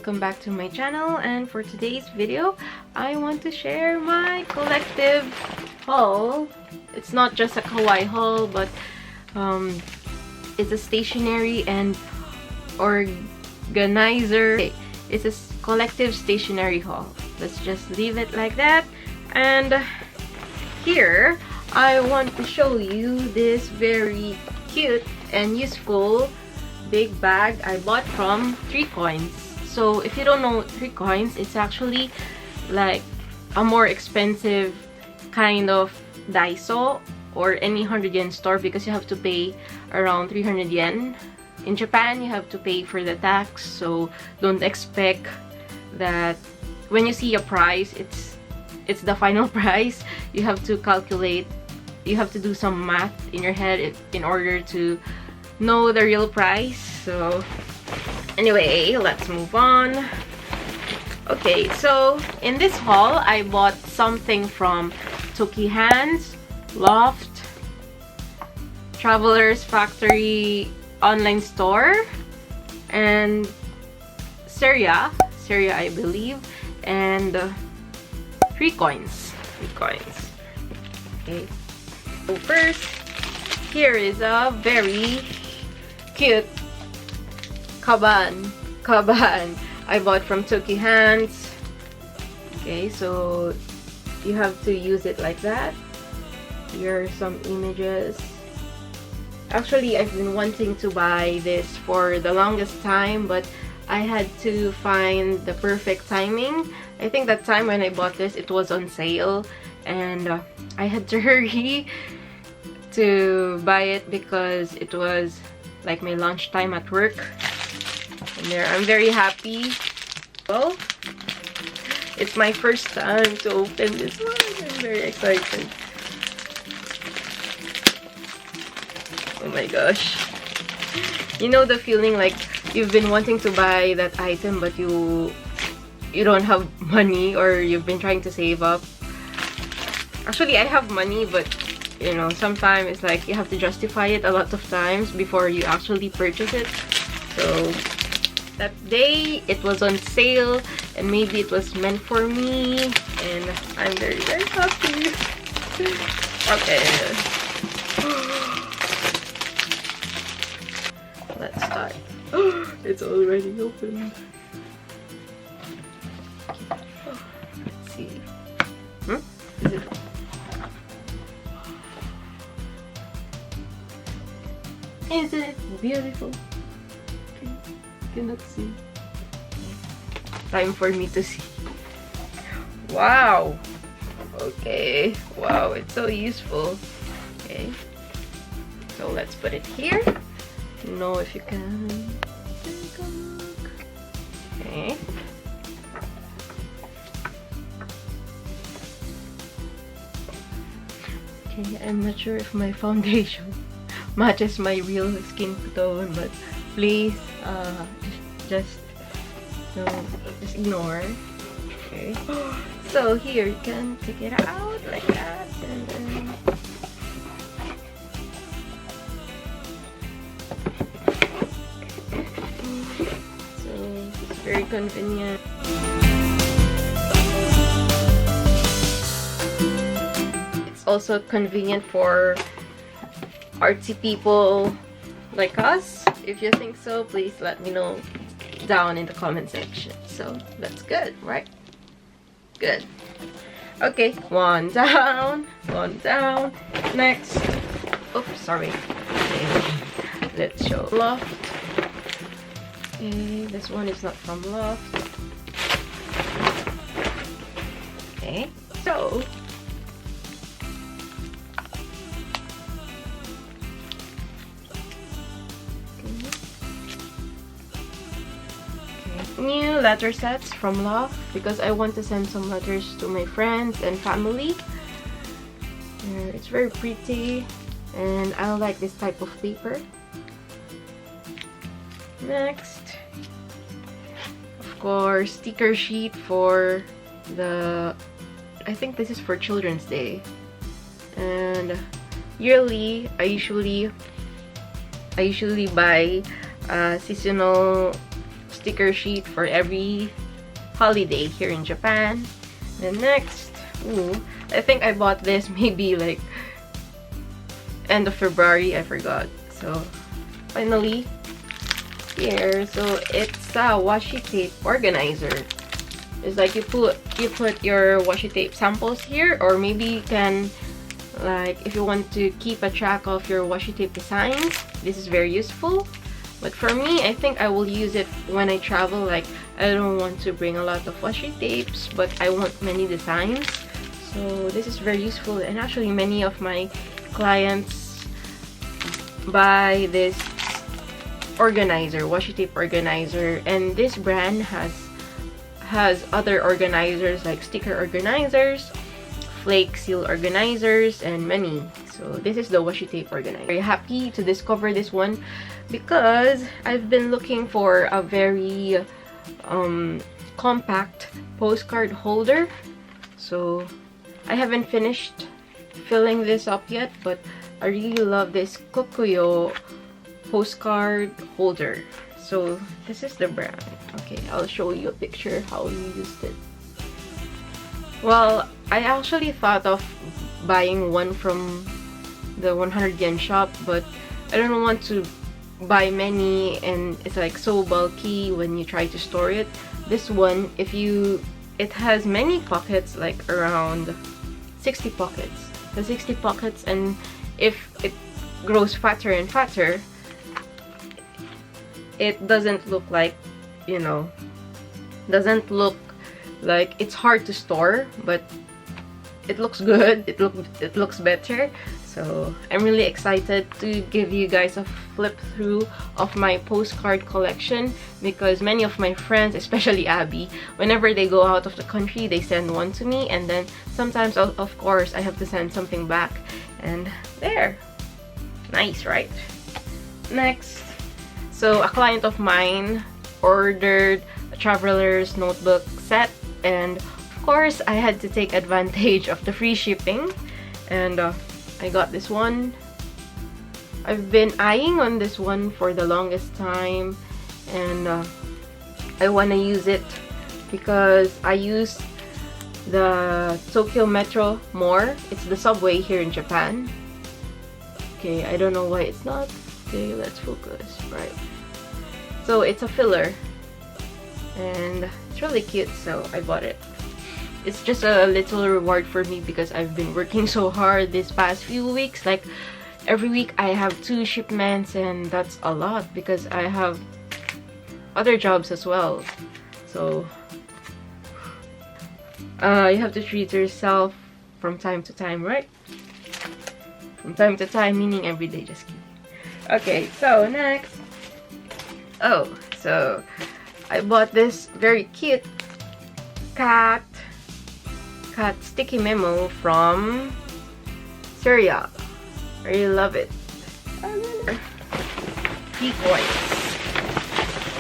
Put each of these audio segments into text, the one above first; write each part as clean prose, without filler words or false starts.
welcome back to my channel. And for today's video, I want to share my collective haul. It's not just a kawaii haul, but it's a stationery and organizer. It's a collective stationery haul. Let's just leave it like that. And here I want to show you this very cute and useful big bag I bought from 3COINS. So if you don't know 3COINS, it's actually like a more expensive kind of Daiso or any 100 yen store, because you have to pay around 300 yen. In Japan, you have to pay for the tax, so don't expect that when you see a price, it's the final price. You have to calculate, you have to do some math in your head in order to know the real price. So anyway, let's move on. Okay, so in this haul, I bought something from Tokyu, LoFT, Traveler's Factory online store, and SERIA I believe, and 3COINS. Okay, so first, here is a very cute kaban I bought from Tokyu. Okay, so you have to use it like that. Here are some images. Actually, I've been wanting to buy this for the longest time, but I had to find the perfect timing. I think that time when I bought this, it was on sale, and I had to hurry to buy it because it was like my lunchtime at work. And there, I'm very happy. Well, it's my first time to open this one. I'm very excited. Oh my gosh. You know the feeling like you've been wanting to buy that item but you don't have money, or you've been trying to save up. Actually, I have money, but you know, sometimes it's like you have to justify it a lot of times before you actually purchase it. So that day it was on sale, and maybe it was meant for me, and I'm very happy. Okay, let's start. It's already open. Let's see. Is it? Is it beautiful? Cannot see. Time for me to see. Wow. Okay. Wow, it's so useful. Okay. So let's put it here. Know if you can take a look. Okay. Okay, I'm not sure if my foundation matches my real skin tone, but please just ignore. Okay. So here you can take it out like that, and then very convenient. It's also convenient for artsy people like us. If you think so, please let me know down in the comment section. So that's good, right? Good. Okay, one down. Next. Oops, sorry. Okay. Let's show LoFT. Okay, this one is not from LoFT. Okay, so new letter sets from LoFT, because I want to send some letters to my friends and family. It's very pretty, and I like this type of paper. Next, of course, sticker sheet for the, I think this is for Children's Day. And yearly, I usually buy seasonal sticker sheet for every holiday here in Japan. Then next, I think I bought this maybe like end of February, I forgot. So finally here, so it's a washi tape organizer. It's like you put your washi tape samples here, or maybe you can, like, if you want to keep a track of your washi tape designs, this is very useful. But for me, I think I will use it when I travel. Like, I don't want to bring a lot of washi tapes, but I want many designs. So this is very useful, and actually many of my clients buy this organizer, washi tape organizer, and this brand has other organizers like sticker organizers, flake seal organizers, and many. So this is the washi tape organizer. Very happy to discover this one because I've been looking for a very compact postcard holder. So I haven't finished filling this up yet, but I really love this Kokuyo postcard holder. So this is the brand. Okay, I'll show you a picture how we used it. Well, I actually thought of buying one from the 100 yen shop, but I don't want to buy many and it's like so bulky when you try to store it. This one, it has many pockets, like around 60 pockets. The 60 pockets, and if it grows fatter and fatter, it doesn't look like, doesn't look like it's hard to store, but it looks good. It looks better. So I'm really excited to give you guys a flip through of my postcard collection, because many of my friends, especially Abby, whenever they go out of the country, they send one to me, and then sometimes of course I have to send something back. And there, nice, right? Next, so a client of mine ordered a traveler's notebook set, and of course I had to take advantage of the free shipping, and I got this one. I've been eyeing on this one for the longest time, and I want to use it because I use the Tokyo Metro more. It's the subway here in Japan. Okay, I don't know why it's not. Okay, let's focus. Right. So it's a filler, and it's really cute, so I bought it. It's just a little reward for me because I've been working so hard this past few weeks. Like every week I have 2 shipments, and that's a lot because I have other jobs as well. So you have to treat yourself from time to time, right? From time to time, meaning every day, just kidding. Okay, so next. Oh, so I bought this very cute cat sticky memo from SERIA. I really love it. 3COINS.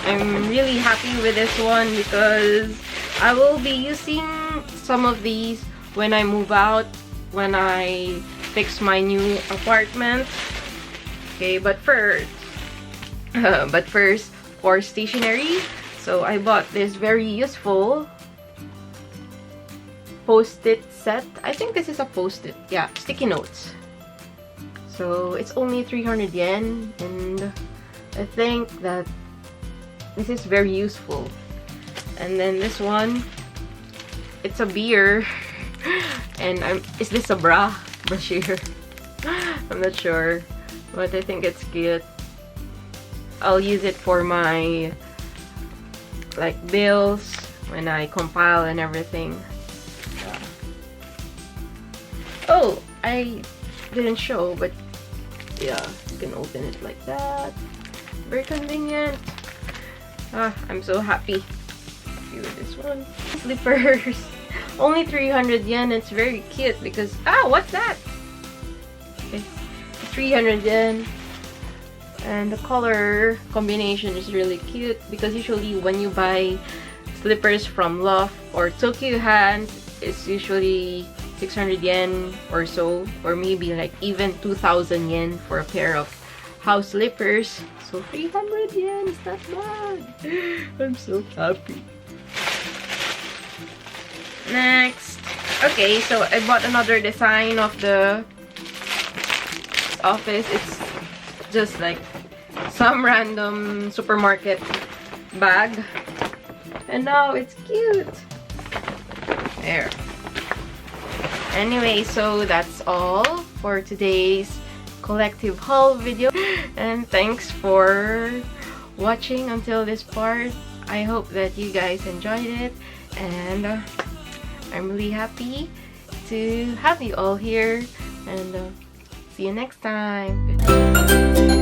I'm really happy with this one because I will be using some of these when I move out, when I fix my new apartment. Okay, but first for stationery, so I bought this very useful post-it set. I think this is a post-it, yeah, sticky notes. So it's only 300 yen, and I think that this is very useful. And then this one, it's a beer, and is this a brochure? I'm not sure, but I think it's cute. I'll use it for my like bills when I compile and everything. Oh, I didn't show, but yeah, you can open it like that. Very convenient. I'm so happy with this one. Slippers. Only 300 yen. It's very cute because what's that? Okay, 300 yen. And the color combination is really cute because usually when you buy slippers from LoFT or Tokyu hands, it's usually 600 yen or so, or maybe like even 2,000 yen for a pair of house slippers. So 300 yen is not bad. I'm so happy. Next. Okay, so I bought another design of the office. It's just like some random supermarket bag. And now it's cute. There. Anyway, so that's all for today's collective haul video. And thanks for watching until this part. I hope that you guys enjoyed it. And I'm really happy to have you all here. And see you next time.